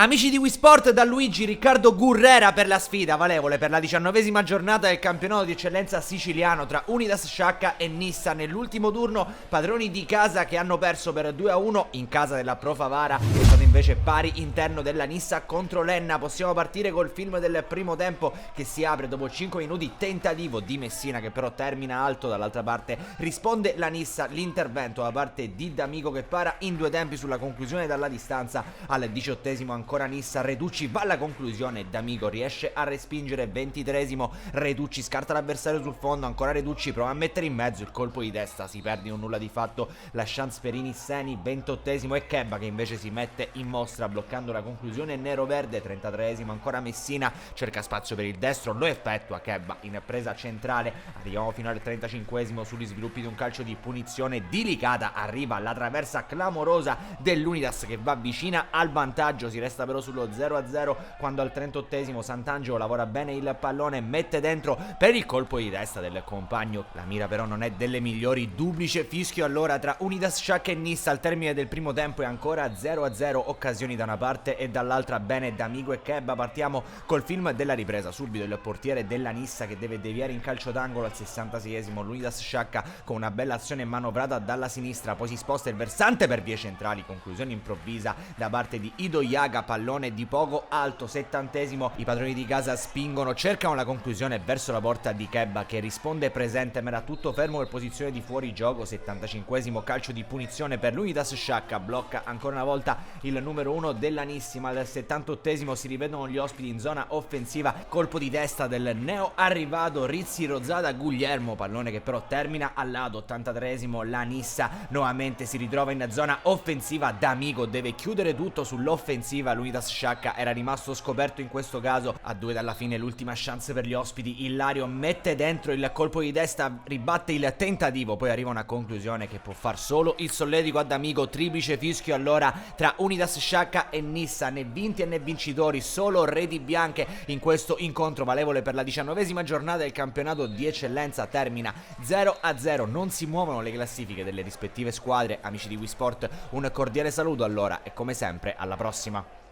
Amici di Wii Sport, da Luigi Riccardo Gurrera per la sfida valevole per la 19ª giornata del campionato di eccellenza siciliano tra Unidas Sciacca e Nissa. Nell'ultimo turno padroni di casa che hanno perso per 2-1 in casa della Pro Favara, è stato invece pari interno della Nissa contro l'Enna. Possiamo partire col film del primo tempo che si apre dopo 5 minuti, tentativo di Messina che però termina alto. Dall'altra parte risponde la Nissa, l'intervento da parte di D'Amico che para in due tempi sulla conclusione dalla distanza. Al 18esimo ancora Nissa, Reducci va alla conclusione, D'Amico riesce a respingere. 23esimo, Reducci scarta l'avversario sul fondo, ancora Reducci prova a mettere in mezzo, il colpo di testa si perde in un nulla di fatto, la chance per Inisseni. 28esimo è Kebba che invece si mette in mostra bloccando la conclusione nero-verde. 33esimo ancora Messina, cerca spazio per il destro, lo effettua Kebba in presa centrale. Arriviamo fino al 35esimo sugli sviluppi di un calcio di punizione delicata, arriva la traversa clamorosa dell'Unidas che va vicina al vantaggio, si resta però sullo 0-0 quando al 38esimo Sant'Angelo lavora bene il pallone, mette dentro per il colpo di testa del compagno, la mira però non è delle migliori. Duplice fischio allora tra Unidas Sciacca e Nissa al termine del primo tempo e ancora 0-0, occasioni da una parte e dall'altra bene D'Amico e Kebba. Partiamo col film della ripresa, subito il portiere della Nissa che deve deviare in calcio d'angolo al 66esimo, l'Unidas Sciacca con una bella azione manovrata dalla sinistra, poi si sposta il versante per vie centrali, conclusione improvvisa da parte di Ido Yaga, pallone di poco alto. 70esimo, i padroni di casa spingono, cercano la conclusione verso la porta di Kebba che risponde presente ma era tutto fermo per posizione di fuori gioco. 75esimo, calcio di punizione per l'Unidas Sciacca, blocca ancora una volta il numero 1 della Nissima. Al 78esimo si rivedono gli ospiti in zona offensiva, colpo di testa del neo arrivato Rizzi Rozzata Guglielmo, pallone che però termina al lato. 83esimo, la Nissa nuovamente si ritrova in zona offensiva, D'Amico deve chiudere tutto sull'offensiva, l'Unidas Sciacca era rimasto scoperto in questo caso. A 2 dalla fine l'ultima chance per gli ospiti, Ilario mette dentro il colpo di testa, ribatte il tentativo, poi arriva una conclusione che può far solo il solletico a D'Amico. Triplice fischio allora tra Unidas Sciacca e Nissa, né vinti e né vincitori, solo reti bianche in questo incontro valevole per la 19ª giornata del campionato di eccellenza. Termina 0-0, non si muovono le classifiche delle rispettive squadre. Amici di Wii Sport, un cordiale saluto allora e come sempre alla prossima.